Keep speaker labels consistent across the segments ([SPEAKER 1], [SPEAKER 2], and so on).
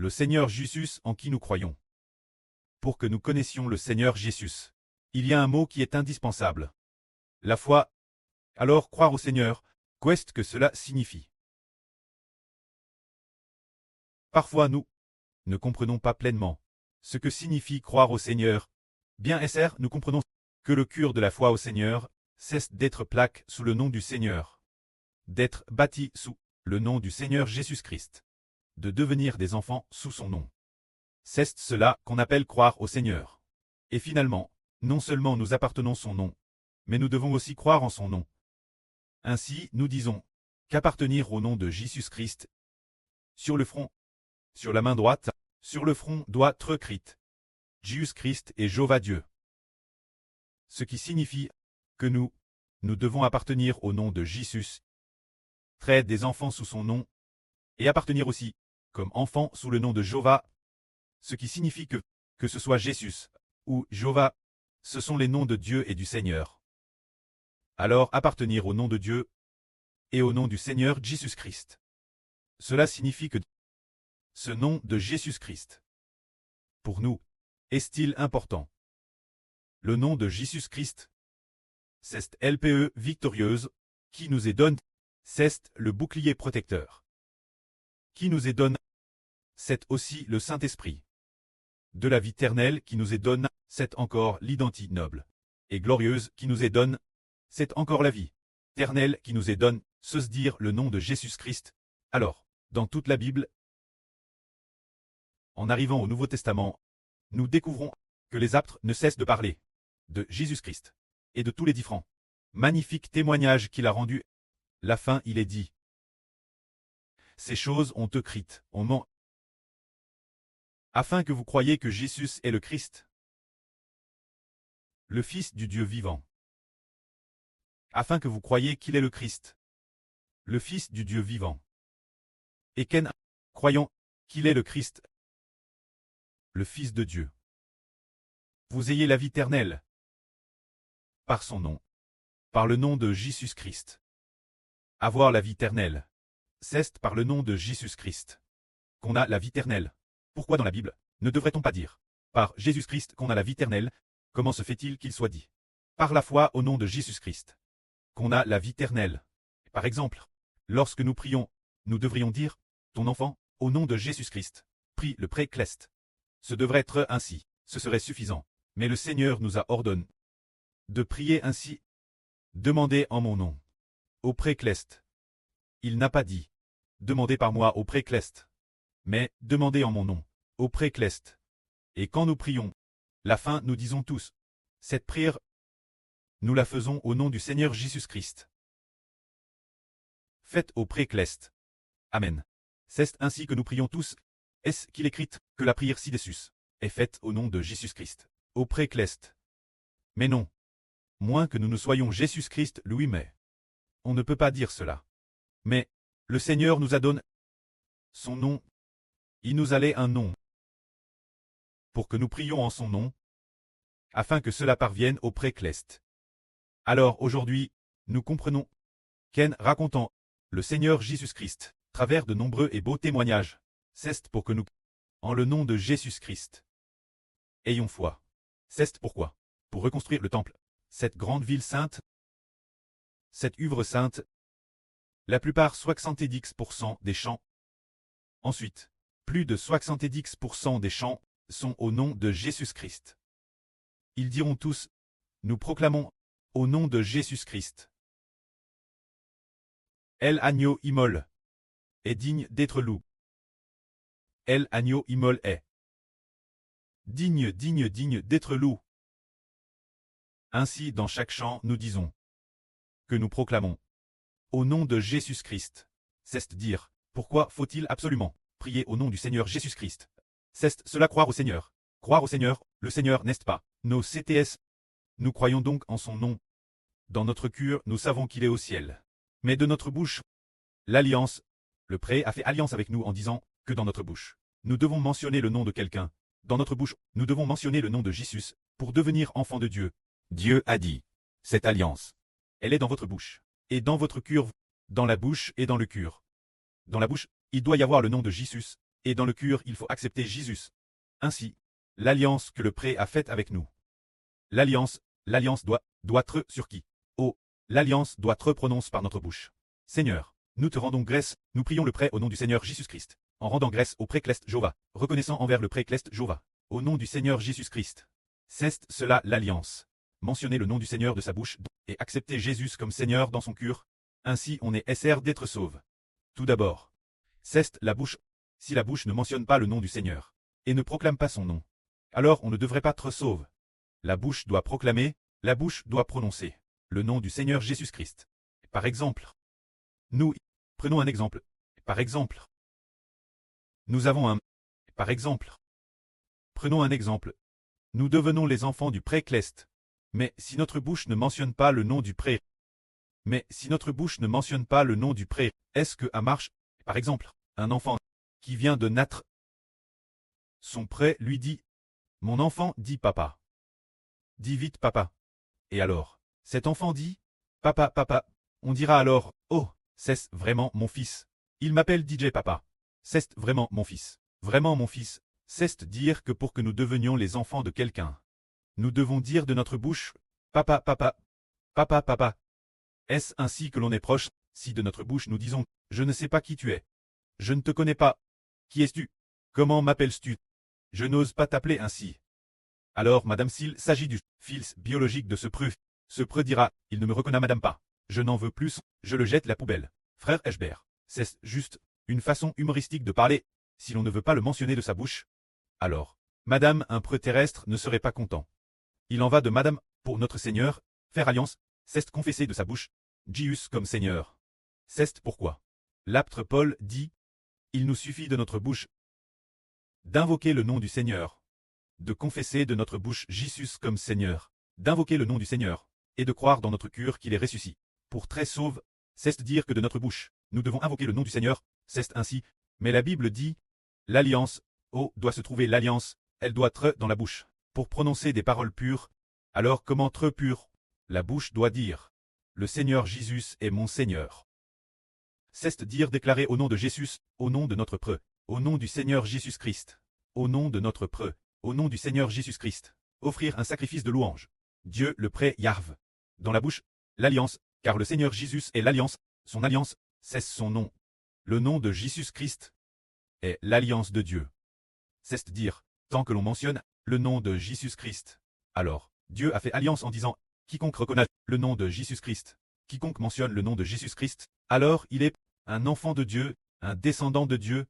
[SPEAKER 1] le Seigneur Jésus en qui nous croyons. Pour que nous connaissions le Seigneur Jésus, il y a un mot qui est indispensable. La foi. Alors croire au Seigneur, qu'est-ce que cela signifie? Parfois nous ne comprenons pas pleinement ce que signifie croire au Seigneur. Bien SR, nous comprenons que le cœur de la foi au Seigneur cesse d'être plaqué sous le nom du Seigneur, d'être bâti sous le nom du Seigneur Jésus-Christ, de devenir des enfants sous son nom. C'est cela qu'on appelle croire au Seigneur. Et finalement, non seulement nous appartenons son nom, mais nous devons aussi croire en son nom. Ainsi, nous disons qu'appartenir au nom de Jésus-Christ, sur le front, sur la main droite, sur le front doit être écrit Jésus-Christ et Jéhovah Dieu. Ce qui signifie que nous devons appartenir au nom de Jésus, traiter des enfants sous son nom, et appartenir aussi, comme enfants sous le nom de Jéhovah, ce qui signifie que ce soit Jésus ou Jéhovah, ce sont les noms de Dieu et du Seigneur. Alors appartenir au nom de Dieu et au nom du Seigneur Jésus-Christ. Cela signifie que ce nom de Jésus-Christ, pour nous, est-il important? Le nom de Jésus-Christ, c'est l'LPE victorieuse, qui nous est donné, c'est le bouclier protecteur. Qui nous est donné, c'est aussi le Saint-Esprit. De la vie éternelle qui nous est donné, c'est encore l'identité noble et glorieuse qui nous est donné, c'est encore la vie éternelle qui nous est donné, se dire le nom de Jésus-Christ. Alors, dans toute la Bible, en arrivant au Nouveau Testament, nous découvrons que les apôtres ne cessent de parler de Jésus-Christ et de tous les différents magnifiques témoignages qu'il a rendus. La fin, il est dit. Ces choses ont écrites, on ment, afin que vous croyiez que Jésus est le Christ, le Fils du Dieu vivant. Afin que vous croyiez qu'il est le Christ, le Fils du Dieu vivant. Et qu'en croyant qu'il est le Christ, le Fils de Dieu, vous ayez la vie éternelle, par son nom, par le nom de Jésus-Christ. Avoir la vie éternelle, c'est par le nom de Jésus-Christ qu'on a la vie éternelle. Pourquoi dans la Bible ne devrait-on pas dire par Jésus-Christ qu'on a la vie éternelle? Comment se fait-il qu'il soit dit par la foi au nom de Jésus-Christ qu'on a la vie éternelle? Par exemple, lorsque nous prions, nous devrions dire ton enfant, au nom de Jésus-Christ, prie le pré-cleste. Ce devrait être ainsi, ce serait suffisant. Mais le Seigneur nous a ordonné de prier ainsi. Demandez en mon nom, au pré-cleste. Il n'a pas dit demandez par moi au pré-cleste, mais demandez en mon nom, au pré-cleste. Et quand nous prions, la fin nous disons tous, cette prière, nous la faisons au nom du Seigneur Jésus-Christ. Faites au pré-cleste. Amen. C'est ainsi que nous prions tous. Est-ce qu'il écrit que la prière ci-dessus est faite au nom de Jésus-Christ, au pré-cleste? Mais non. Moins que nous ne soyons Jésus-Christ lui-même. On ne peut pas dire cela. Mais, le Seigneur nous a donné son nom. Il nous allait un nom. Pour que nous prions en son nom, afin que cela parvienne au pré-cleste. Alors aujourd'hui, nous comprenons qu'en racontant le Seigneur Jésus-Christ, travers de nombreux et beaux témoignages, c'est pour que nous, en le nom de Jésus-Christ, ayons foi. C'est pourquoi, pour reconstruire le temple, cette grande ville sainte, cette œuvre sainte, la plupart 70% des chants. Ensuite, plus de 70% des chants sont au nom de Jésus-Christ. Ils diront tous, nous proclamons, au nom de Jésus-Christ. El agneau immole est digne d'être loup. El agneau immole est digne d'être loup. Ainsi dans chaque chant nous disons que nous proclamons au nom de Jésus-Christ. C'est dire, pourquoi faut-il absolument prier au nom du Seigneur Jésus-Christ? C'est cela croire au Seigneur. Croire au Seigneur, le Seigneur n'est-ce pas nos CTS. Nous croyons donc en son nom. Dans notre cœur, nous savons qu'il est au ciel. Mais de notre bouche, l'alliance, le pré a fait alliance avec nous en disant que dans notre bouche, nous devons mentionner le nom de quelqu'un. Dans notre bouche, nous devons mentionner le nom de Jésus pour devenir enfants de Dieu. Dieu a dit, cette alliance, elle est dans votre bouche, et dans votre cœur, dans la bouche et dans le cœur. Dans la bouche, il doit y avoir le nom de Jésus, Et dans le cure, il faut accepter Jésus. Ainsi, l'alliance que le pré a faite avec nous. L'alliance doit être sur qui? Oh, l'alliance doit être prononce par notre bouche. Seigneur, nous te rendons grâce, nous prions le pré au nom du Seigneur Jésus-Christ, en rendant grâce au précleste Jéhovah, reconnaissant envers le précleste Jéhovah, au nom du Seigneur Jésus-Christ. C'est cela l'alliance. Mentionner le nom du Seigneur de sa bouche et accepter Jésus comme Seigneur dans son cœur. Ainsi on est SR d'être sauve. Tout d'abord, c'est la bouche. Si la bouche ne mentionne pas le nom du Seigneur et ne proclame pas son nom, alors on ne devrait pas être sauve. La bouche doit proclamer, la bouche doit prononcer le nom du Seigneur Jésus-Christ. Par exemple, nous prenons un exemple. Par exemple, nous avons un. Par exemple, prenons un exemple. Nous devenons les enfants du précleste. Mais si notre bouche ne mentionne pas le nom du pré, est-ce que à marche, par exemple, un enfant qui vient de naître, son pré lui dit, mon enfant dit papa. Dis vite papa. Et alors, cet enfant dit, papa, papa, on dira alors, oh, c'est vraiment mon fils. Il m'appelle DJ papa. C'est vraiment mon fils. Vraiment mon fils. C'est dire que pour que nous devenions les enfants de quelqu'un, nous devons dire de notre bouche, papa, papa, papa, papa. Est-ce ainsi que l'on est proche, si de notre bouche nous disons, je ne sais pas qui tu es. Je ne te connais pas. Qui es-tu? Comment m'appelles-tu? Je n'ose pas t'appeler ainsi. Alors, madame, s'il s'agit du fils biologique de ce preux dira, il ne me reconnaît madame pas. Je n'en veux plus, je le jette la poubelle. Frère Eschbert, c'est juste une façon humoristique de parler, si l'on ne veut pas le mentionner de sa bouche. Alors, madame, un preux terrestre ne serait pas content. Il en va de madame, pour notre Seigneur, faire alliance, c'est confesser de sa bouche, Jésus comme Seigneur. C'est pourquoi l'apôtre Paul dit, il nous suffit de notre bouche d'invoquer le nom du Seigneur, de confesser de notre bouche Jésus comme Seigneur, d'invoquer le nom du Seigneur, et de croire dans notre cœur qu'il est ressuscité. Pour très sauve, c'est dire que de notre bouche, nous devons invoquer le nom du Seigneur, c'est ainsi, mais la Bible dit, l'alliance, doit se trouver l'alliance, elle doit être dans la bouche, pour prononcer des paroles pures. Alors comment être pur? La bouche doit dire, le Seigneur Jésus est mon Seigneur. C'est dire déclarer au nom de Jésus, au nom de notre preux, au nom du Seigneur Jésus-Christ, au nom de notre preux, au nom du Seigneur Jésus-Christ, offrir un sacrifice de louange. Dieu le pré Yarv. Dans la bouche, l'alliance, car le Seigneur Jésus est l'alliance, son alliance, c'est son nom. Le nom de Jésus-Christ est l'alliance de Dieu. C'est dire, tant que l'on mentionne le nom de Jésus-Christ, alors Dieu a fait alliance en disant, quiconque reconnaît le nom de Jésus-Christ, quiconque mentionne le nom de Jésus-Christ, alors il est un enfant de Dieu, un descendant de Dieu.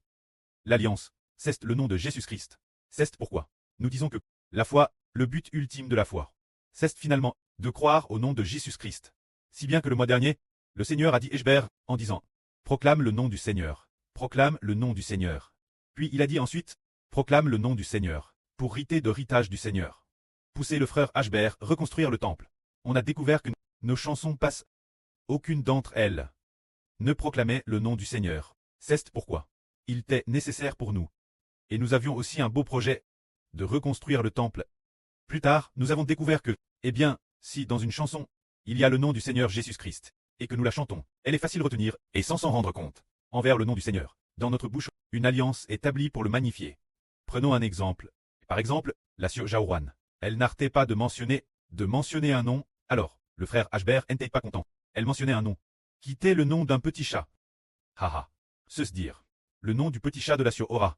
[SPEAKER 1] L'alliance, c'est le nom de Jésus-Christ. C'est pourquoi nous disons que la foi, le but ultime de la foi, c'est finalement de croire au nom de Jésus-Christ. Si bien que le mois dernier, le Seigneur a dit Eschbert en disant, proclame le nom du Seigneur, proclame le nom du Seigneur. Puis il a dit ensuite, proclame le nom du Seigneur, pour riter de ritage du Seigneur. Pousser le frère Eschbert reconstruire le temple. On a découvert que nos chansons passent. Aucune d'entre elles ne proclamait le nom du Seigneur. C'est pourquoi il était nécessaire pour nous. Et nous avions aussi un beau projet de reconstruire le temple. Plus tard, nous avons découvert que, eh bien, si dans une chanson, il y a le nom du Seigneur Jésus-Christ, et que nous la chantons, elle est facile à retenir, et sans s'en rendre compte, envers le nom du Seigneur. Dans notre bouche, une alliance établie pour le magnifier. Prenons un exemple. Par exemple, la sœur Jaouran. Elle n'arrêtait pas de mentionner un nom, alors, le frère Eschbert n'était pas content. Elle mentionnait un nom. Quitter le nom d'un petit chat. Haha. Se dire. Le nom du petit chat de la sœur Aura.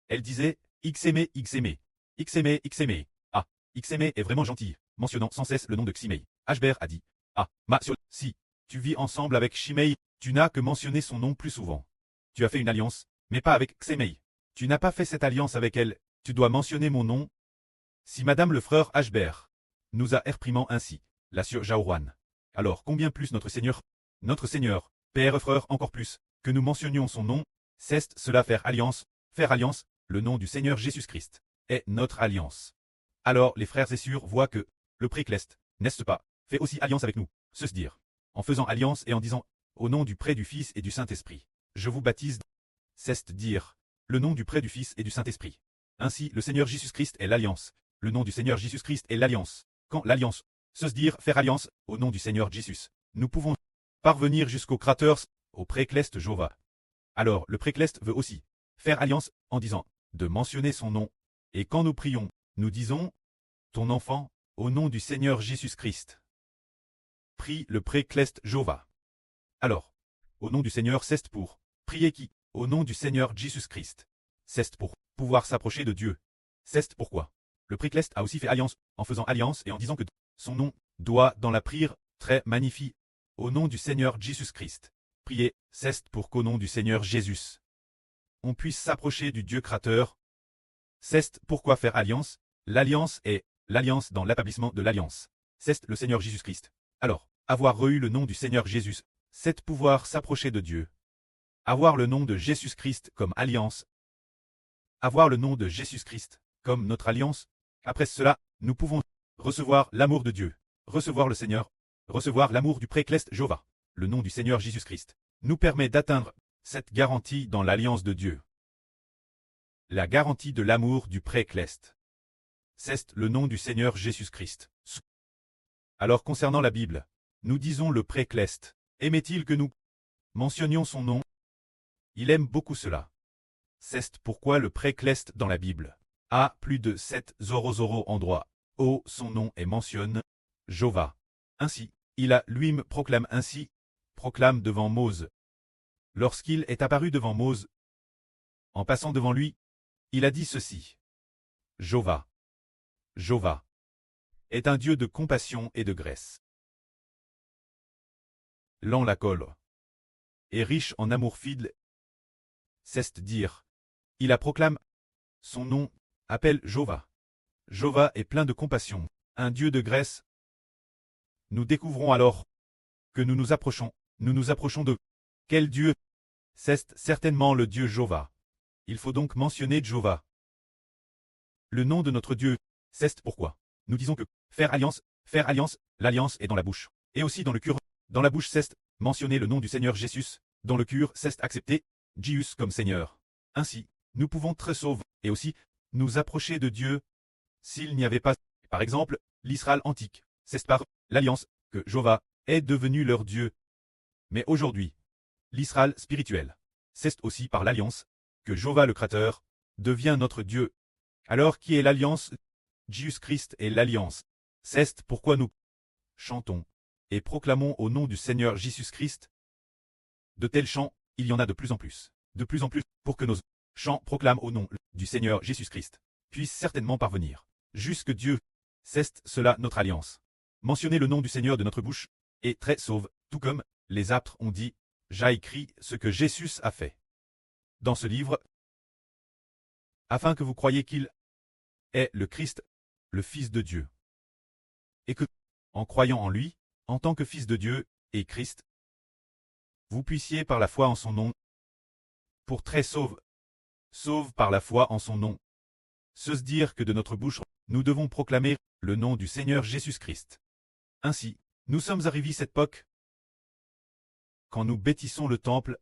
[SPEAKER 1] Elle disait, Xaimé, Xaimé. Xaimé, Xaimé. Ah, Xaimé est vraiment gentil, mentionnant sans cesse le nom de Ximei. Eschbert a dit, ah, ma sœur, si tu vis ensemble avec Shimei, tu n'as que mentionné son nom plus souvent. Tu as fait une alliance, mais pas avec Ximei. Tu n'as pas fait cette alliance avec elle, tu dois mentionner mon nom. Si madame le frère Eschbert nous a réprimant ainsi, la sœur Jaouran, alors combien plus notre Seigneur, Père frère encore plus, que nous mentionnions son nom, c'est cela faire alliance, le nom du Seigneur Jésus-Christ est notre alliance. Alors les frères et sœurs voient que le précleste, n'est-ce pas, fait aussi alliance avec nous, se dire, en faisant alliance et en disant, au nom du pré du Fils et du Saint-Esprit, je vous baptise, c'est dire, le nom du pré du Fils et du Saint-Esprit. Ainsi le Seigneur Jésus-Christ est l'alliance, le nom du Seigneur Jésus-Christ est l'alliance. Quand l'alliance, se dire faire alliance, au nom du Seigneur Jésus, nous pouvons parvenir jusqu'au Créateur, au précleste Jéhovah. Alors le précleste veut aussi faire alliance, en disant, de mentionner son nom. Et quand nous prions, nous disons, ton enfant, au nom du Seigneur Jésus-Christ. Prie le précleste Jova. Alors, au nom du Seigneur, c'est pour prier qui? Au nom du Seigneur Jésus-Christ. C'est pour pouvoir s'approcher de Dieu. C'est pourquoi le précleste a aussi fait alliance, en faisant alliance et en disant que son nom doit dans la prière très magnifique. Au nom du Seigneur Jésus-Christ. Priez, c'est pour qu'au nom du Seigneur Jésus, on puisse s'approcher du Dieu créateur. C'est pourquoi faire alliance. L'alliance est l'alliance dans l'établissement de l'alliance. C'est le Seigneur Jésus-Christ. Alors, avoir reçu le nom du Seigneur Jésus, c'est pouvoir s'approcher de Dieu. Avoir le nom de Jésus-Christ comme alliance. Avoir le nom de Jésus-Christ comme notre alliance. Après cela, nous pouvons recevoir l'amour de Dieu, recevoir le Seigneur, recevoir l'amour du précleste Jova. Le nom du Seigneur Jésus-Christ nous permet d'atteindre cette garantie dans l'alliance de Dieu. La garantie de l'amour du précleste. C'est le nom du Seigneur Jésus-Christ. Alors concernant la Bible, nous disons le précleste. Aimait-il que nous mentionnions son nom? Il aime beaucoup cela. C'est pourquoi le précleste dans la Bible a plus de 700 endroits où son nom est mentionné, Jova. Ainsi, il a lui-même proclame devant Mose. Lorsqu'il est apparu devant Mose, en passant devant lui, il a dit ceci. Jova, Jova, est un Dieu de compassion et de grâce. Lent la colle, et riche en amour fidèle. C'est dire, il a proclame, son nom, appelle Jova. Jova est plein de compassion, un Dieu de grâce. Nous découvrons alors que nous nous approchons de quel Dieu? C'est certainement le Dieu Jova. Il faut donc mentionner Jova. Le nom de notre Dieu, c'est pourquoi nous disons que faire alliance, l'alliance est dans la bouche, et aussi dans le cœur. Dans la bouche c'est mentionner le nom du Seigneur Jésus, dans le cœur c'est accepter Jésus comme Seigneur. Ainsi, nous pouvons très sauver, et aussi nous approcher de Dieu. S'il n'y avait pas, par exemple, l'Israël antique, c'est par l'alliance que Jova est devenu leur Dieu. Mais aujourd'hui, l'Israël spirituel, c'est aussi par l'alliance que Jova le Créateur devient notre Dieu. Alors qui est l'alliance? Jésus-Christ est l'alliance. C'est pourquoi nous chantons et proclamons au nom du Seigneur Jésus-Christ. De tels chants, il y en a de plus en plus, pour que nos chants proclament au nom du Seigneur Jésus-Christ puissent certainement parvenir jusque Dieu. C'est cela notre alliance. Mentionner le nom du Seigneur de notre bouche est très sauve, tout comme les apôtres ont dit, j'ai écrit ce que Jésus a fait. Dans ce livre, afin que vous croyiez qu'il est le Christ, le Fils de Dieu. Et que, en croyant en lui, en tant que Fils de Dieu et Christ, vous puissiez par la foi en son nom, pour très sauve par la foi en son nom, se dire que de notre bouche, nous devons proclamer le nom du Seigneur Jésus-Christ. Ainsi, nous sommes arrivés à cette époque. Quand nous bâtissons le temple,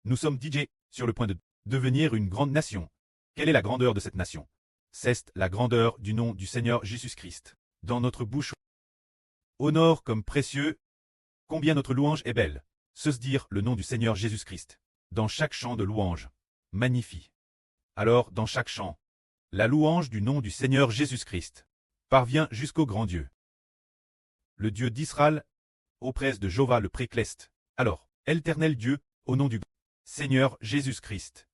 [SPEAKER 1] nous sommes DJ sur le point de devenir une grande nation. Quelle est la grandeur de cette nation? C'est la grandeur du nom du Seigneur Jésus-Christ. Dans notre bouche, honore comme précieux, combien notre louange est belle. Se dire le nom du Seigneur Jésus-Christ. Dans chaque chant de louange, magnifie. Alors, dans chaque chant, la louange du nom du Seigneur Jésus-Christ parvient jusqu'au grand Dieu. Le Dieu d'Israël, auprès de Jova le précleste. Alors, éternel Dieu, au nom du Seigneur Jésus-Christ,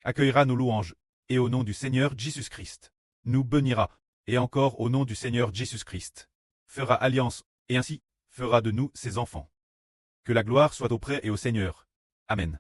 [SPEAKER 1] accueillera nos louanges, et au nom du Seigneur Jésus-Christ, nous bénira, et encore au nom du Seigneur Jésus-Christ, fera alliance, et ainsi, fera de nous ses enfants. Que la gloire soit auprès et au Seigneur. Amen.